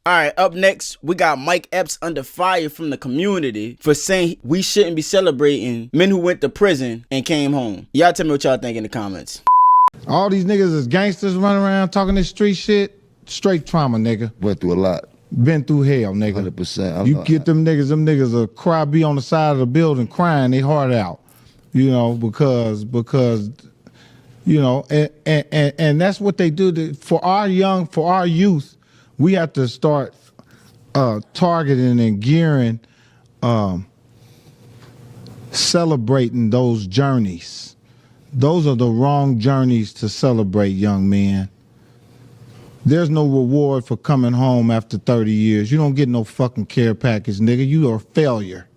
All right, up next, we got Mike Epps under fire from the community for saying we shouldn't be celebrating men who went to prison and came home. Y'all tell me what y'all think in the comments. All these niggas is gangsters running around talking this street shit. Straight trauma, nigga. Went through a lot. Been through hell, nigga. 100%. You get them niggas will cry, be on the side of the building crying their heart out, you know, because you know, and that's what they do for our youth. We have to start targeting and gearing, celebrating those journeys. Those are the wrong journeys to celebrate, young men. There's no reward for coming home after 30 years. You don't get no fucking care package, nigga. You are a failure.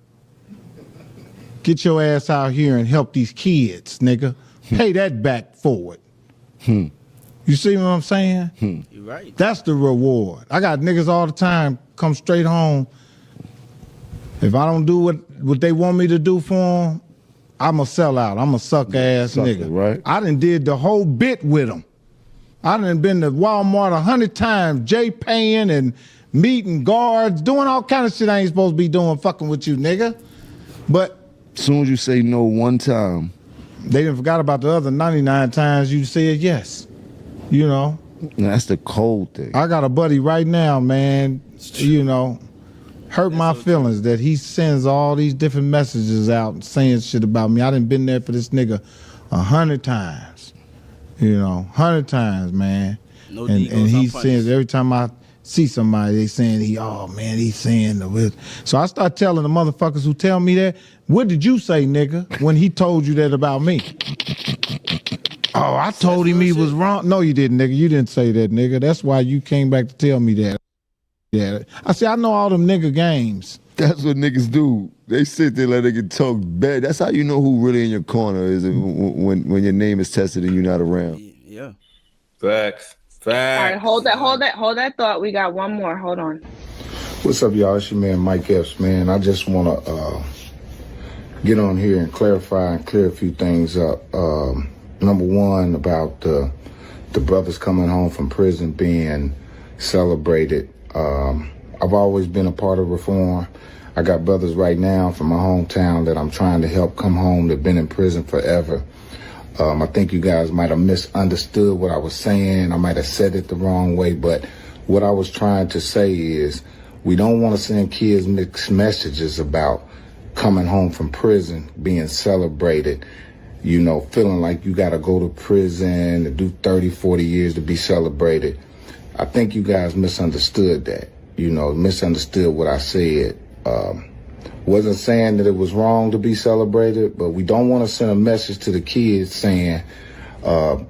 Get your ass out here and help these kids, nigga. Pay that back forward. You see what I'm saying? You're right. That's the reward. I got niggas all the time come straight home. If I don't do what they want me to do for them, I'm a sellout. I'm a suck-ass nigga. Right. I done did the whole bit with them. I done been to Walmart 100 times, paying and meeting guards, doing all kind of shit I ain't supposed to be doing, fucking with you, nigga. But as soon as you say no one time, they done forgot about the other 99 times you said yes. You know? That's the cold thing. I got a buddy right now, man, you know, hurt my feelings that he sends all these different messages out saying shit about me. I done been there for this nigga 100 times. You know, 100 times, man. No and he sends, every time I see somebody, they saying he's saying the. So I start telling the motherfuckers who tell me that, what did you say, nigga, when he told you that about me? Oh, I told him he was wrong. No, you didn't, nigga. You didn't say that, nigga. That's why you came back to tell me that. Yeah, I say I know all them nigga games. That's what niggas do. They sit there like they can talk bad. That's how you know who really in your corner is when your name is tested and you're not around. Yeah. Facts. All right, hold that thought. We got one more. Hold on. What's up, y'all? It's your man Mike Epps, man. I just want to get on here and clarify and clear a few things up. Number one, about the brothers coming home from prison being celebrated. I've always been a part of reform. I got brothers right now from my hometown that I'm trying to help come home. They've been in prison forever. I think you guys might have misunderstood what I was saying. I might have said it the wrong way, but what I was trying to say is we don't want to send kids mixed messages about coming home from prison, being celebrated, you know, feeling like you got to go to prison and do 30, 40 years to be celebrated. I think you guys misunderstood that, you know, misunderstood what I said. Wasn't saying that it was wrong to be celebrated, but we don't want to send a message to the kids saying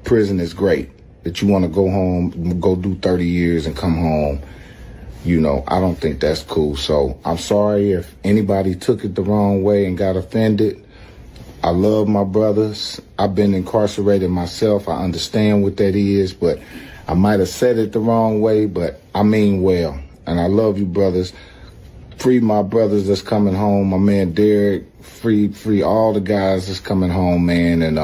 prison is great, that you want to go home, go do 30 years and come home. You know, I don't think that's cool. So I'm sorry if anybody took it the wrong way and got offended. I love my brothers. I've been incarcerated myself. I understand what that is, but I might have said it the wrong way, but I mean well. And I love you, brothers. Free my brothers that's coming home. My man Derek, free all the guys that's coming home, man. And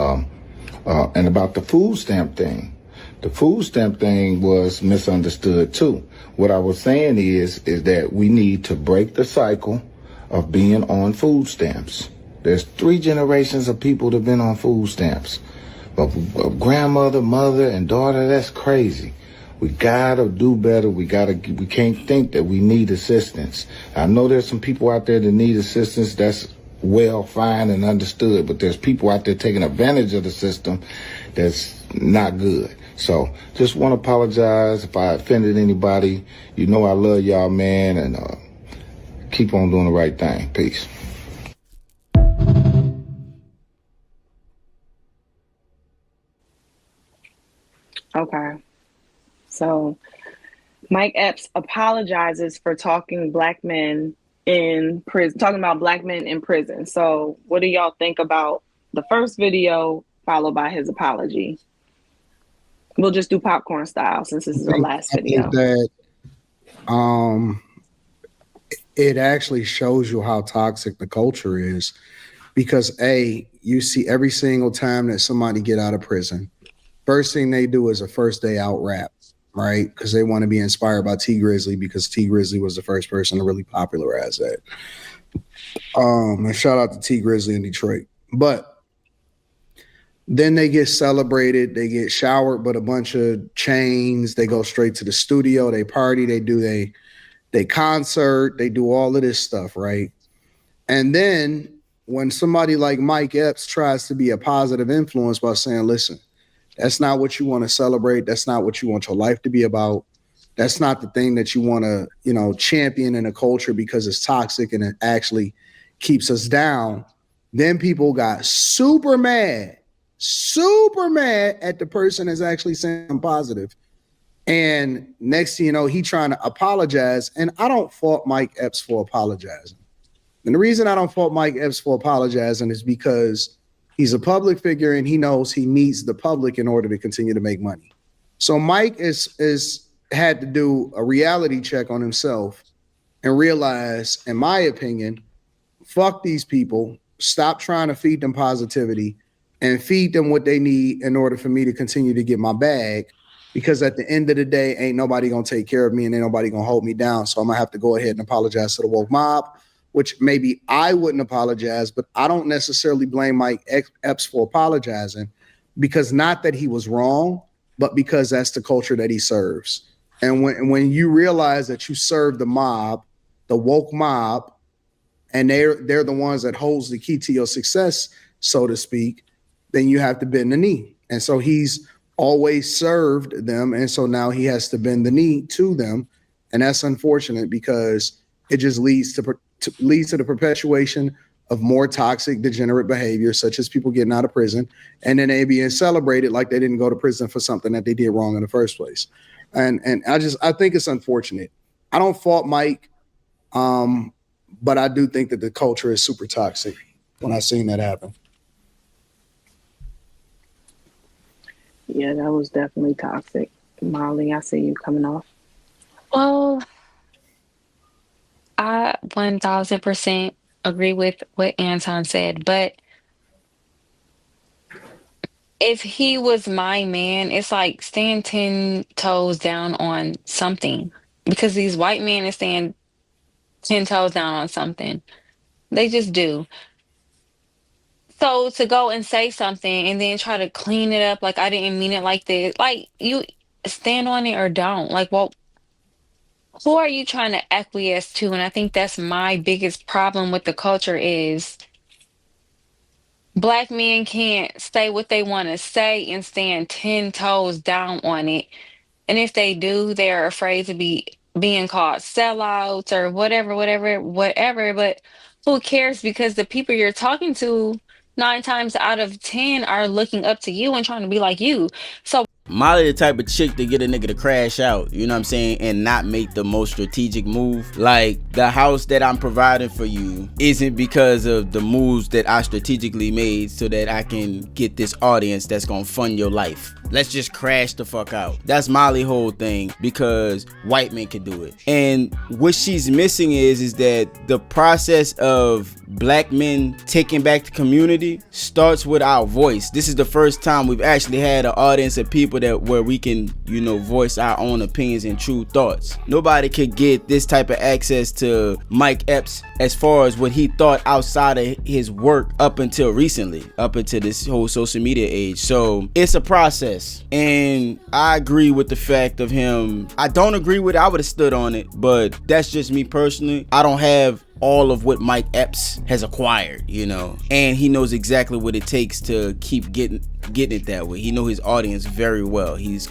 about the food stamp thing. The food stamp thing was misunderstood too. What I was saying is that we need to break the cycle of being on food stamps. There's 3 generations of people that have been on food stamps. But grandmother, mother, and daughter, that's crazy. We gotta do better. We can't think that we need assistance. I know there's some people out there that need assistance. That's well, fine, and understood. But there's people out there taking advantage of the system that's not good. So just want to apologize if I offended anybody. You know I love y'all, man, and keep on doing the right thing. Peace. Okay. So Mike Epps apologizes for talking black men in prison, talking about black men in prison. So what do y'all think about the first video followed by his apology? We'll just do popcorn style since this is the last video. I think that it actually shows you how toxic the culture is, because you see every single time that somebody get out of prison, first thing they do is a first day out rap. right? Because they want to be inspired by T Grizzly because T Grizzly was the first person to really popularize that. And shout out to T Grizzly in Detroit. But then they get celebrated, they get showered with a bunch of chains, they go straight to the studio, they party, they do they concert, they do all of this stuff, right? And then when somebody like Mike Epps tries to be a positive influence by saying, listen, that's not what you want to celebrate, that's not what you want your life to be about, that's not the thing that you want to, champion in a culture because it's toxic and it actually keeps us down, then people got super mad at the person that's actually saying positive. And next thing you know, he trying to apologize. And I don't fault Mike Epps for apologizing. And the reason I don't fault Mike Epps for apologizing is because he's a public figure and he knows he needs the public in order to continue to make money. So Mike is had to do a reality check on himself and realize, in my opinion, fuck these people, stop trying to feed them positivity and feed them what they need in order for me to continue to get my bag. Because at the end of the day, ain't nobody gonna take care of me and ain't nobody gonna hold me down. So I'm gonna have to go ahead and apologize to the woke mob, which maybe I wouldn't apologize, but I don't necessarily blame Mike Epps for apologizing, because not that he was wrong, but because that's the culture that he serves. And when you realize that you serve the mob, the woke mob, and they're the ones that holds the key to your success, so to speak, then you have to bend the knee. And so he's always served them, and so now he has to bend the knee to them, and that's unfortunate because it just leads to the perpetuation of more toxic, degenerate behavior, such as people getting out of prison, and then they being celebrated like they didn't go to prison for something that they did wrong in the first place. And I think it's unfortunate. I don't fault Mike, but I do think that the culture is super toxic when I seen that happen. Yeah, that was definitely toxic. Molly, I see you coming off. Well, I 1000% agree with what Anton said, but if he was my man, it's like stand 10 toes down on something, because these white men is staying 10 toes down on something. They just do. So to go and say something and then try to clean it up like I didn't mean it like this, like you stand on it or don't. Like, well, who are you trying to acquiesce to? And I think that's my biggest problem with the culture is Black men can't say what they want to say and stand 10 toes down on it. And if they do, they're afraid to be being called sellouts or whatever. But who cares? Because the people you're talking to 9 times out of 10 are looking up to you and trying to be like you. So Molly the type of chick to get a nigga to crash out, you know what I'm saying, and not make the most strategic move. Like, the house that I'm providing for you isn't because of the moves that I strategically made so that I can get this audience that's gonna fund your life. Let's just crash the fuck out. That's Molly's whole thing, because white men can do it. And what she's missing is that the process of Black men taking back the community starts with our voice. This is the first time we've actually had an audience of people that where we can, voice our own opinions and true thoughts. Nobody could get this type of access to Mike Epps as far as what he thought outside of his work up until recently, up until this whole social media age. So it's a process, and I agree with the fact of him. I don't agree with it. I would have stood on it, but that's just me personally. I don't have all of what Mike Epps has acquired, and he knows exactly what it takes to keep getting it that way. He knows his audience very well. He's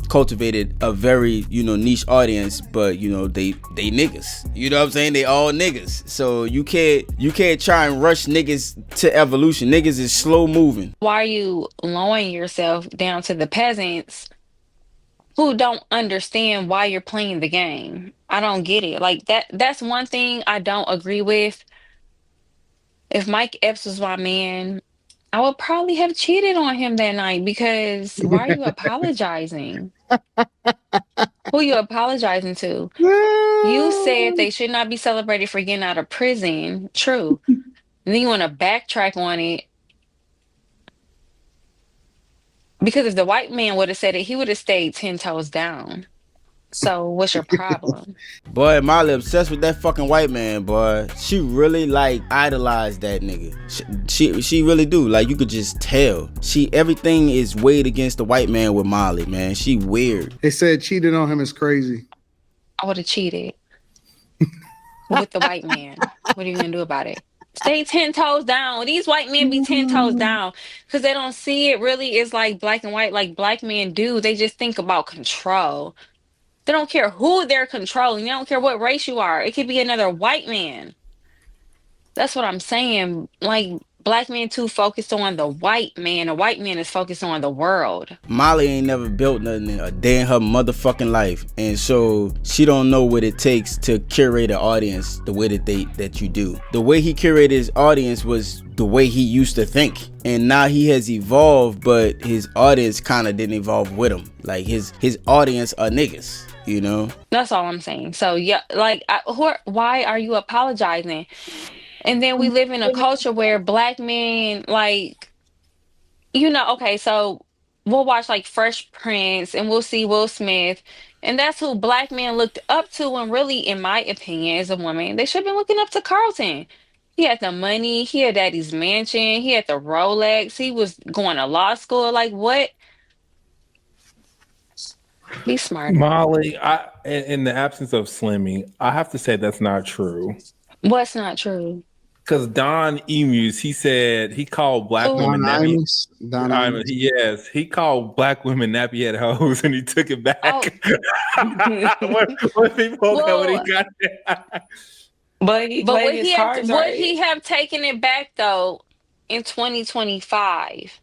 cultivated a very niche audience, but they niggas. You know what I'm saying? They all niggas. So you can't try and rush niggas to evolution. Niggas is slow moving. why are you lowering yourself down to the peasants who don't understand why you're playing the game? I don't get it. Like that's one thing I don't agree with. If Mike Epps was my man, I would probably have cheated on him that night, because why are you apologizing? Who you apologizing to? You said they should not be celebrated for getting out of prison. True. And then you want to backtrack on it. Because if the white man would have said it, he would have stayed 10 toes down. So what's your problem? Boy, Molly obsessed with that fucking white man, boy. She really like idolized that nigga. She really do. Like, you could just tell. Everything is weighed against the white man with Molly, man. She weird. They said cheating on him is crazy. I would have cheated with the white man. What are you gonna do about it? Stay 10 toes down. These white men be 10 toes down because they don't see it really is like black and white like black men do. They just think about control. They don't care who they're controlling. They don't care what race you are. It could be another white man. That's what I'm saying. Like, black men too focused on the white man. The white man is focused on the world. Molly ain't never built nothing a day in her motherfucking life, and so she don't know what it takes to curate an audience the way that you do. The way he curated his audience was the way he used to think, and now he has evolved, but his audience kind of didn't evolve with him. Like, his audience are niggas. You know, that's all I'm saying. So yeah, like, why are you apologizing? And then we live in a culture where black men, like, okay, so we'll watch like Fresh Prince and we'll see Will Smith, and that's who black men looked up to. And really, in my opinion, as a woman, they should have been looking up to Carlton. He had the money, he had daddy's mansion, he had the Rolex, he was going to law school. Like, what? Be smart. Molly, in the absence of Slimmy, I have to say that's not true. What's not true? Because Don Emus, he said he called black women nappy. Yes, he called black women nappy head hoes, and he took it back. Oh. What people when he got there. But would he have taken it back though in 2025?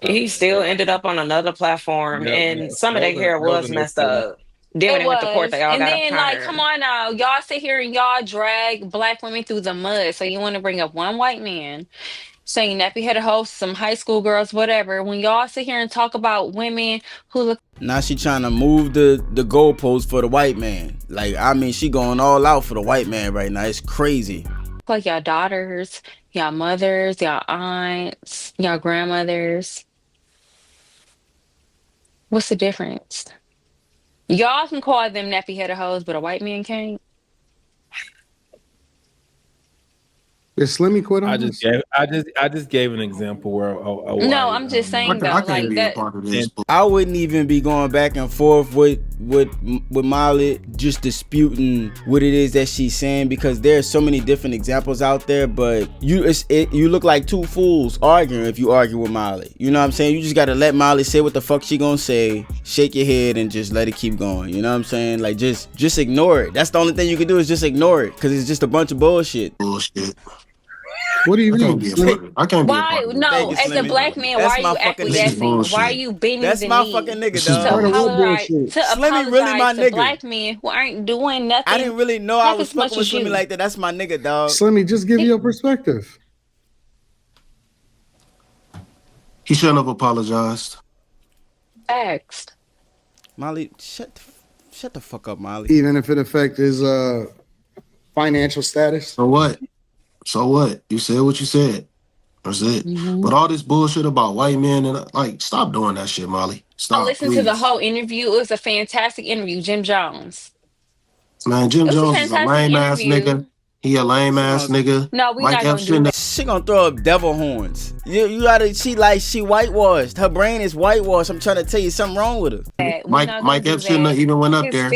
He still ended up on another platform, and some of their hair was messed up. Then when they went to court, they all got then, like, come on now, y'all sit here and y'all drag black women through the mud. So you want to bring up one white man saying nappy headed hoes, some high school girls, whatever. When y'all sit here and talk about women who look. Now she trying to move the goalpost for the white man. Like, I mean, she going all out for the white man right now. It's crazy. Like y'all daughters, y'all mothers, y'all aunts, y'all grandmothers. What's the difference? Y'all can call them nappy headed hoes, but a white man can't. Is Slimmy quit on I just gave an example where no, I'm just saying though, like that. I wouldn't even be going back and forth with Molly, just disputing what it is that she's saying, because there's so many different examples out there. But you look like two fools arguing if you argue with Molly. You know what I'm saying? You just gotta let Molly say what the fuck she gonna say, shake your head, and just let it keep going. You know what I'm saying? Like, just ignore it. That's the only thing you can do, is just ignore it, because it's just a bunch of bullshit. What do you mean? I can't be why? No, as a black man, why are you acquiescing? Why are you bending the knee? That's my fucking nigga, dog. To apologize to black men who aren't doing nothing. I didn't really know I was fucking with Slimmy like that. That's my nigga, dog. Slimmy, just give your perspective. He shouldn't have apologized. Facts. Molly, shut the fuck up, Molly. Even if it affects his financial status. So what? You said what you said. That's it. Mm-hmm. But all this bullshit about white men and like, stop doing that shit, Molly. Stop. I listened to the whole interview. It was a fantastic interview. Jim Jones. Man, Jim Jones is a lame ass nigga. He a lame ass nigga. No, we not gonna do that. She gonna throw up devil horns. You gotta. She whitewashed. Her brain is whitewashed. I'm trying to tell you something wrong with her. Mike Epps shouldn't have even went up there.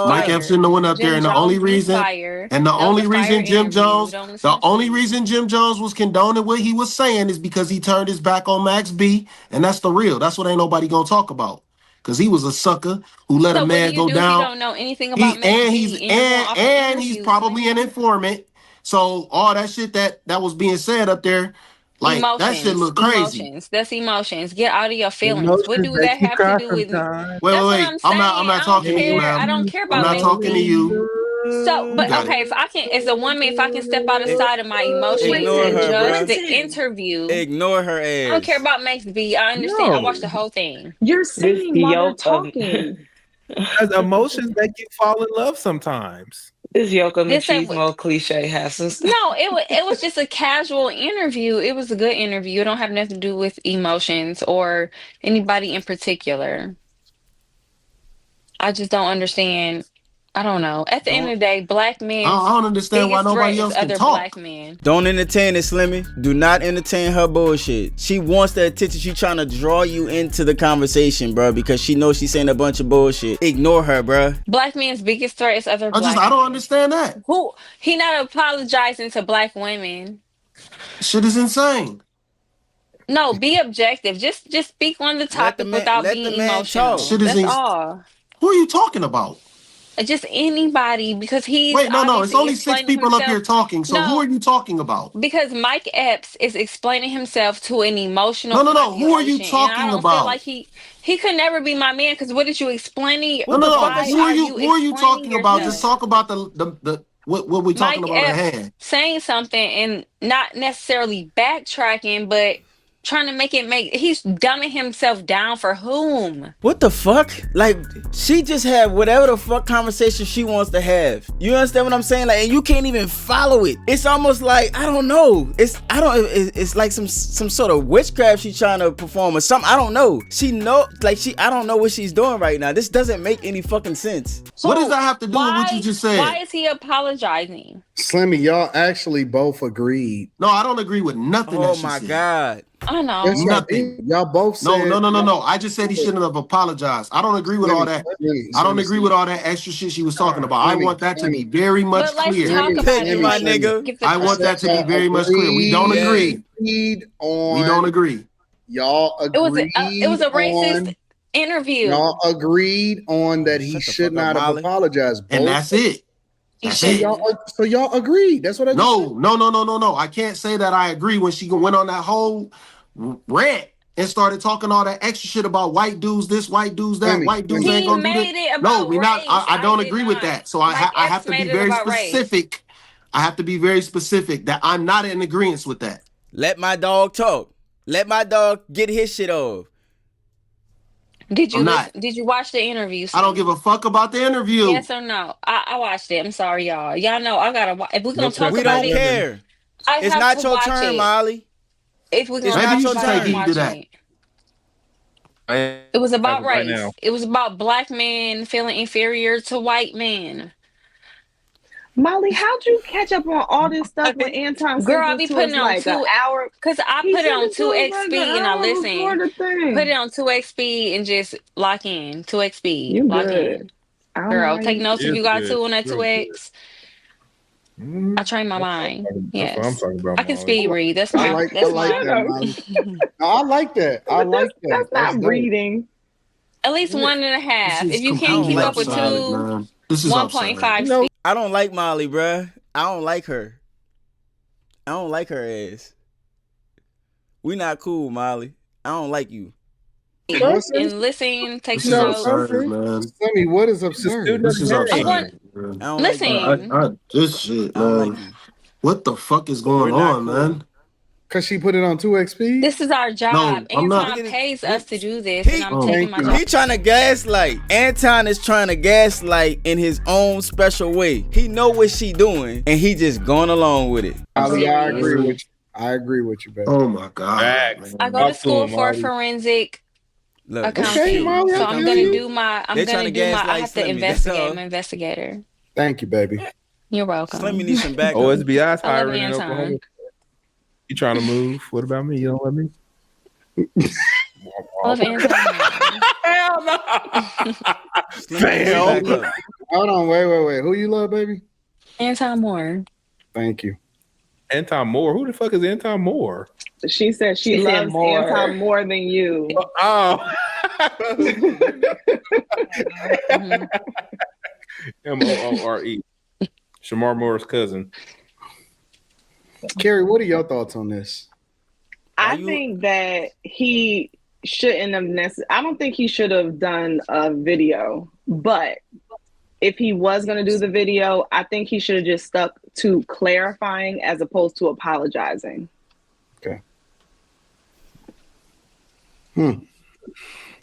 Mike Epps shouldn't have went up there, and the only reason Jim Jones was condoning what he was saying is because he turned his back on Max B, and that's the real. That's what ain't nobody gonna talk about. Because he was a sucker who let a man go down. You don't know anything about and he's probably an informant. So all that shit that was being said up there, like, emotions, that shit look crazy. That's emotions. Get out of your feelings. What do that have to do with me? Wait. I'm not talking to you, man. I don't care about. I'm not talking to you. So, but okay, if I can, as a woman, if I can step outside of my emotions and judge the interview, ignore her ass. I don't care about Max B. I understand. I watched the whole thing. You're singing while you're talking. Because emotions make you fall in love sometimes. This Yoko This ain't Machismo cliche has some stuff. No, it was just a casual interview. It was a good interview. It don't have nothing to do with emotions or anybody in particular. I just don't understand. I don't know. At the end of the day, black men's I don't understand why biggest threat nobody is else can other talk. black men. Don't entertain it, Slimmy. Do not entertain her bullshit. She wants the attention. She trying to draw you into the conversation, bro, because she knows she's saying a bunch of bullshit. Ignore her, bro. Black men's biggest threat is other black I don't men. understand that. Who he not apologizing to black women. Shit is insane. No, be objective. Just speak on the topic without being emotional. That's all. Who are you talking about? Just anybody, because he's Wait, no. It's obviously only 6 explaining people up himself. here talking. So who are you talking about? Because Mike Epps is explaining himself to an emotional. No. Who are you population, talking and I don't about? Feel like he could never be my man. Because what did you explaining? No. Who are you talking about? Just talk about the what we talking Mike about at Epps hand. saying something and not necessarily backtracking, but trying to he's dumbing himself down for whom? What the fuck? Like, she just had whatever the fuck conversation she wants to have. You understand what I'm saying? Like, and you can't even follow it. It's almost like, I don't know. It's like some sort of witchcraft she's trying to perform or something. I don't know. I don't know what she's doing right now. This doesn't make any fucking sense. What does that have to do with what you just said? Why is he apologizing? Slimmy, y'all actually both agreed. No, I don't agree with nothing. Oh my God. I know. Yes, nothing. Y'all both said No. I just said he shouldn't have apologized. I don't agree with all that. I don't agree with all that extra shit she was talking about. I want that to be very much clear. My nigga. I want that to be very much clear. We don't agree. We don't agree. Y'all agreed. It was a racist interview. Y'all agreed on that he should not have apologized. And that's it. So y'all agreed. That's what I just said. No. I can't say that I agree when she went on that whole rant and started talking all that extra shit about white dudes this, white dudes that, white dudes ain't gonna do this. No, we not. I don't agree with that. So I have to be very specific. I have to be very specific that I'm not in agreement with that. Let my dog talk. Let my dog get his shit off. Did you watch the interview? I don't give a fuck about the interview. Yes or no? I watched it. I'm sorry, y'all. Y'all know I gotta watch. If we're gonna talk about it, we don't care. It's not your turn, Molly. If we're gonna talk about it, watch it. It was about race. It was about black men feeling inferior to white men. Molly, how'd you catch up on all this stuff with Anton? Girl, I be putting it on like 2 hours because I put it on 2x speed and I listen. Put it on 2x speed and just lock in 2x speed. You lock good. in. Girl, take notes if you got to on that 2x. I train my mind. Yes, that's what I'm talking about, I can speed read. That's my. I like that. I like that. I like that. That's not reading. At least 1.5. If you can't keep up with 2, 1.5 speed. I don't like Molly, bruh. I don't like her. I don't like her ass. We not cool, Molly. I don't like you. And listen, take notes. Tell me what is absurd. This is absurd. Listen. This shit, man. What the fuck is going on, man? Because she put it on 2x speed? This is our job. No, I'm not. Anton pays us to do this, and I'm taking my job. He trying to gaslight. Anton is trying to gaslight in his own special way. He know what she doing, and he just going along with it. Ali, I agree with you. I agree with you, baby. Oh my God. I go to school for forensic accounting. So I'm gonna do my I have to investigate. I'm an investigator. Thank you, baby. You're welcome. Slimmy needs some backup. OSBI's hiring in Oklahoma. You trying to move? What about me? You don't let me? Hell no. Fail. Hold on, wait. Who you love, baby? Anton Moor. Thank you. Anton Moor? Who the fuck is Anton Moor? She said she loves Anton more than you. Oh. Moore. Shamar Moore's cousin. Carrie, what are your thoughts on this? I think that he shouldn't have I don't think he should have done a video, but if he was going to do the video, I think he should have just stuck to clarifying as opposed to apologizing. Okay.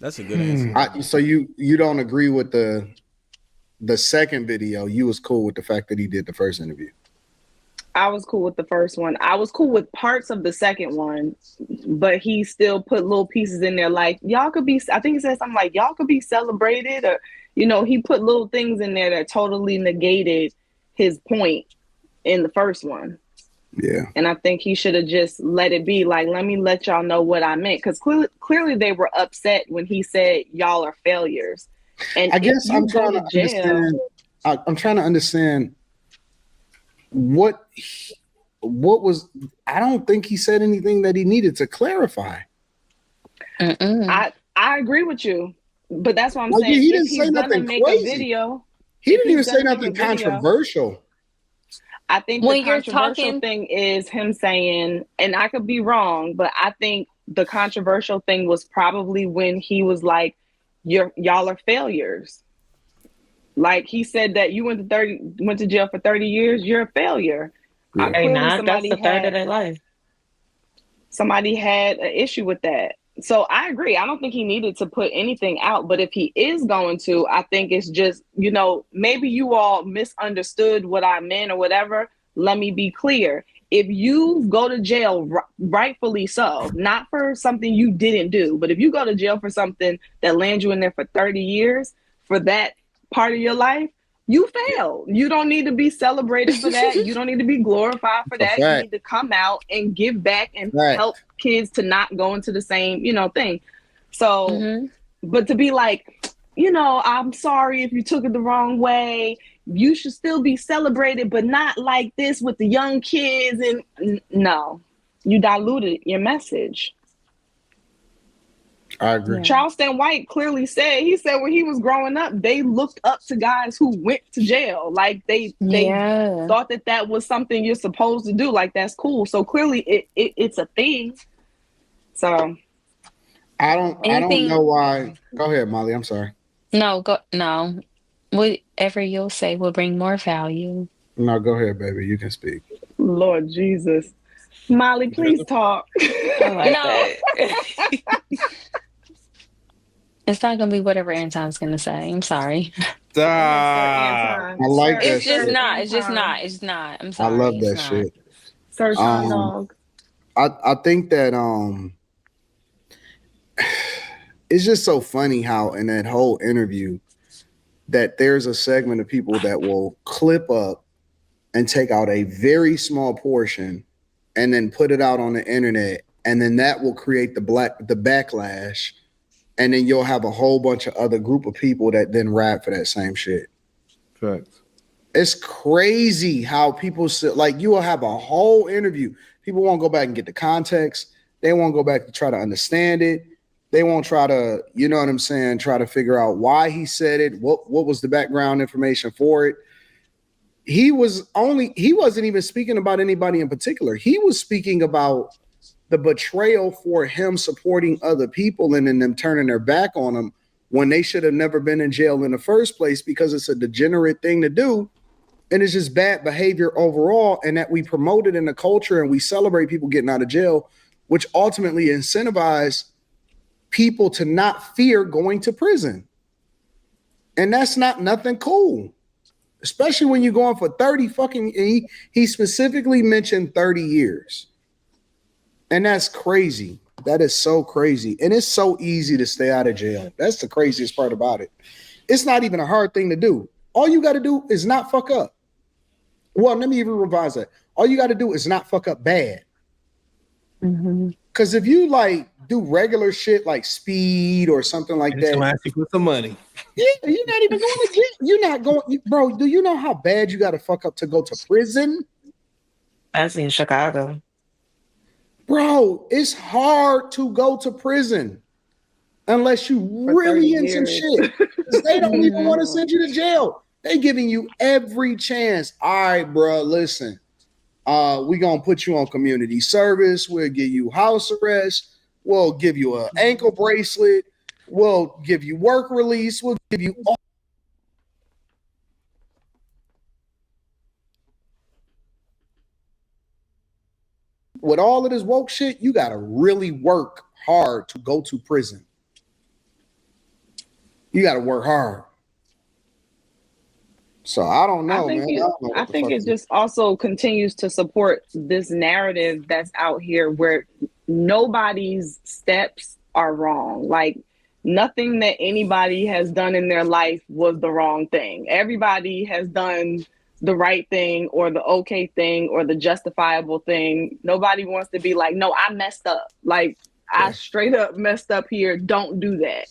That's a good answer. So you don't agree with the the second video, you was cool with the fact that he did the first interview. I was cool with the first one. I was cool with parts of the second one, but he still put little pieces in there like, y'all could be, I think he said something like, y'all could be celebrated, or, you know, he put little things in there that totally negated his point in the first one. Yeah. And I think he should have just let it be like, let me let y'all know what I meant. Because clearly they were upset when he said, y'all are failures. And I guess I'm trying to understand. I'm trying to understand what was. I don't think he said anything that he needed to clarify. I agree with you, but that's what I'm saying. He didn't say nothing crazy. He didn't even say nothing controversial. I think the controversial thing is him saying, and I could be wrong, but I think the controversial thing was probably when he was like, y'all are failures. Like he said that you went to jail for 30 years, you're a failure. Yeah. That's the third of their life. Somebody had an issue with that. So I agree. I don't think he needed to put anything out, but if he is going to, I think it's just, you know, maybe you all misunderstood what I meant or whatever. Let me be clear. If you go to jail, rightfully so, not for something you didn't do, but if you go to jail for something that lands you in there for 30 years, for that part of your life, you failed. You don't need to be celebrated for that. You don't need to be glorified for that. You need to come out and give back and help kids to not go into the same, you know, thing. So, but to be like, you know, I'm sorry if you took it the wrong way. You should still be celebrated, but not like this with the young kids. And no, you diluted your message. I agree. Charleston White clearly said, he said when he was growing up, they looked up to guys who went to jail. Like they thought that was something you're supposed to do. Like, that's cool. So clearly it's a thing. So I don't know why. Go ahead, Molly. I'm sorry. No. Whatever you'll say will bring more value. No, go ahead, baby. You can speak. Lord Jesus. Molly, please talk. I like that. It's not gonna be whatever Anton's gonna say. I'm sorry. I like that. It's just not. It's just not. It's not. I'm sorry. I love that shit. Search on dog. I think that it's just so funny how in that whole interview that there's a segment of people that will clip up and take out a very small portion and then put it out on the internet, and then that will create the backlash, and then you'll have a whole bunch of other group of people that then rap for that same shit. Facts. It's crazy how people like, you will have a whole interview. People won't go back and get the context. They won't go back to try to understand it. They won't try to, you know what I'm saying, try to figure out why he said it, what was the background information for it. He wasn't even speaking about anybody in particular. He was speaking about the betrayal for him supporting other people and then them turning their back on him when they should have never been in jail in the first place, because it's a degenerate thing to do. And it's just bad behavior overall, and that we promote it in the culture and we celebrate people getting out of jail, which ultimately incentivize people to not fear going to prison. And that's not nothing cool, especially when you're going for 30 fucking, he specifically mentioned 30 years. And that's crazy. That is so crazy. And it's so easy to stay out of jail. That's the craziest part about it. It's not even a hard thing to do. All you got to do is not fuck up. Well, let me even revise that. All you got to do is not fuck up bad. Because if you like do regular shit like speed or something like that, ask you for some money. Yeah, you're not even going to jail. You're not going, bro. Do you know how bad you got to fuck up to go to prison? That's in Chicago. Bro, it's hard to go to prison unless you really in some shit. They don't even want to send you to jail. They giving you every chance. All right, bro, listen. We gonna put you on community service. We'll give you house arrest. We'll give you an ankle bracelet. We'll give you work release. We'll give you all. With all of this woke shit, you gotta really work hard to go to prison. You gotta work hard. So I don't know, man. I think it just also continues to support this narrative that's out here where nobody's steps are wrong. Like nothing that anybody has done in their life was the wrong thing. Everybody has done the right thing or the okay thing or the justifiable thing. Nobody wants to be like, no, I messed up. Like I straight up messed up here. Don't do that.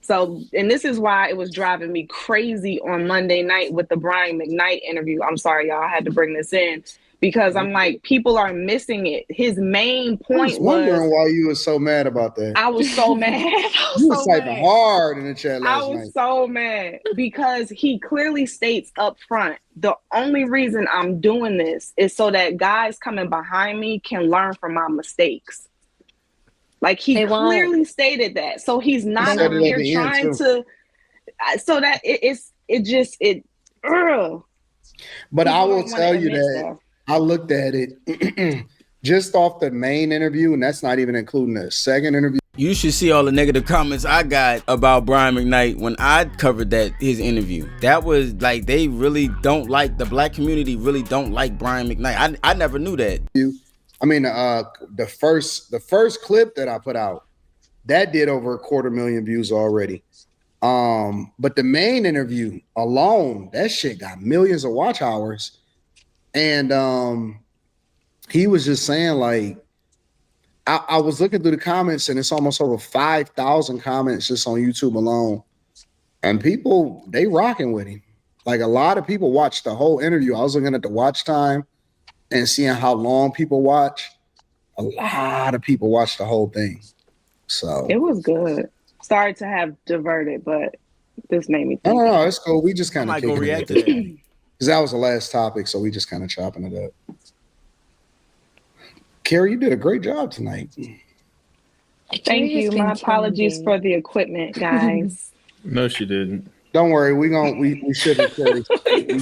So, and this is why it was driving me crazy on Monday night with the Brian McKnight interview. I'm sorry, y'all, I had to bring this in because I'm like, people are missing it. His main point was wondering why you were so mad about that. I was so mad. You were typing hard in the chat last night. I was so mad because he clearly states up front, the only reason I'm doing this is so that guys coming behind me can learn from my mistakes. Like he clearly stated that. So he's not up here trying to, so that But I will tell you that I looked at it just off the main interview, and that's not even including the second interview. You should see all the negative comments I got about Brian McKnight when I covered his interview. That was like, they really don't like, the black community really don't like Brian McKnight. I never knew that. I mean, the first clip that I put out, that did over 250,000 views already. But the main interview alone, that shit got millions of watch hours. And he was just saying, like, I was looking through the comments and it's almost over 5,000 comments just on YouTube alone. And people, they rocking with him. Like a lot of people watched the whole interview. I was looking at the watch time and seeing how long people watch. A lot of people watched the whole thing. So it was good. Sorry to have diverted, but this made me think. No, it's cool. We just kind of react to that. Because that was the last topic, so we just kind of chopping it up. Carrie, you did a great job tonight. Thank you. My apologies for the equipment, guys. No, she didn't. Don't worry, we should have carried.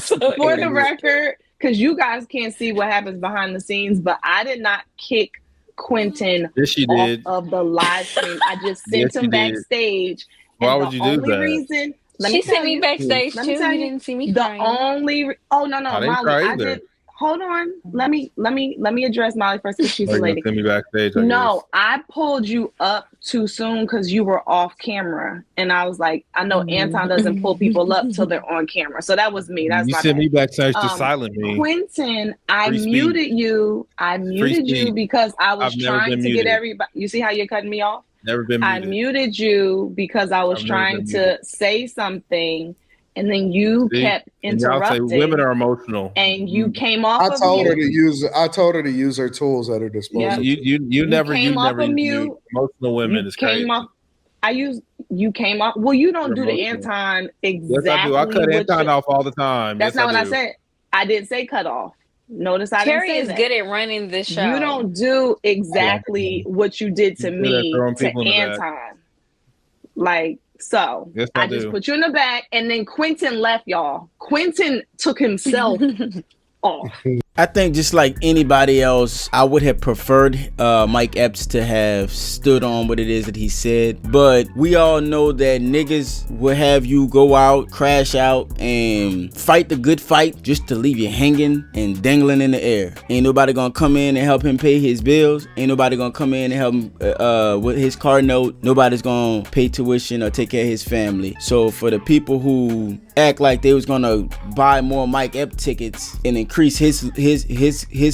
For the record, because you guys can't see what happens behind the scenes, but I did not kick Quentin off of the live stream. I just sent him backstage. Why would you do that? Reason, she sent me backstage too. You didn't see me crying. No, Molly, I did. Hold on. Let me address Molly first because she's a lady. Send me backstage, I pulled you up too soon because you were off camera, and I was like, I know Anton doesn't pull people up till they're on camera, so that was me. That's you sent me backstage to silent me. Quentin, I muted you. I muted you because I was trying to get everybody. You see how you're cutting me off? Never been muted. I muted you because I was trying to say something. And then you kept interrupting. Say women are emotional, and you came off. I told her to use her tools at her disposal. Yeah. You never use emotional women. It's crazy. You came off. Well, you don't do the Anton exactly. Yes, I do. I cut Anton off all the time. That's not what I said. I didn't say cut off. Notice I didn't say that. Carrie is good at running the show. You don't do exactly what you did to me to Anton. Like. So yes, I just put you in the back, and then Quentin left, y'all. Quentin took himself off. I think just like anybody else, I would have preferred Mike Epps to have stood on what it is that he said. But we all know that niggas will have you go out, crash out, and fight the good fight just to leave you hanging and dangling in the air. Ain't nobody gonna come in and help him pay his bills. Ain't nobody gonna come in and help him with his car note. Nobody's gonna pay tuition or take care of his family. So for the people who act like they was gonna buy more Mike Epps tickets and increase his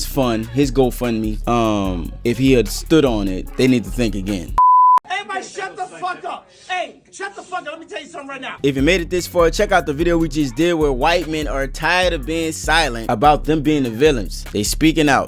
fund, his GoFundMe, if he had stood on it, they need to think again. Everybody shut the fuck up. Hey, shut the fuck up. Let me tell you something right now. If you made it this far, check out the video we just did where white men are tired of being silent about them being the villains. They speaking out.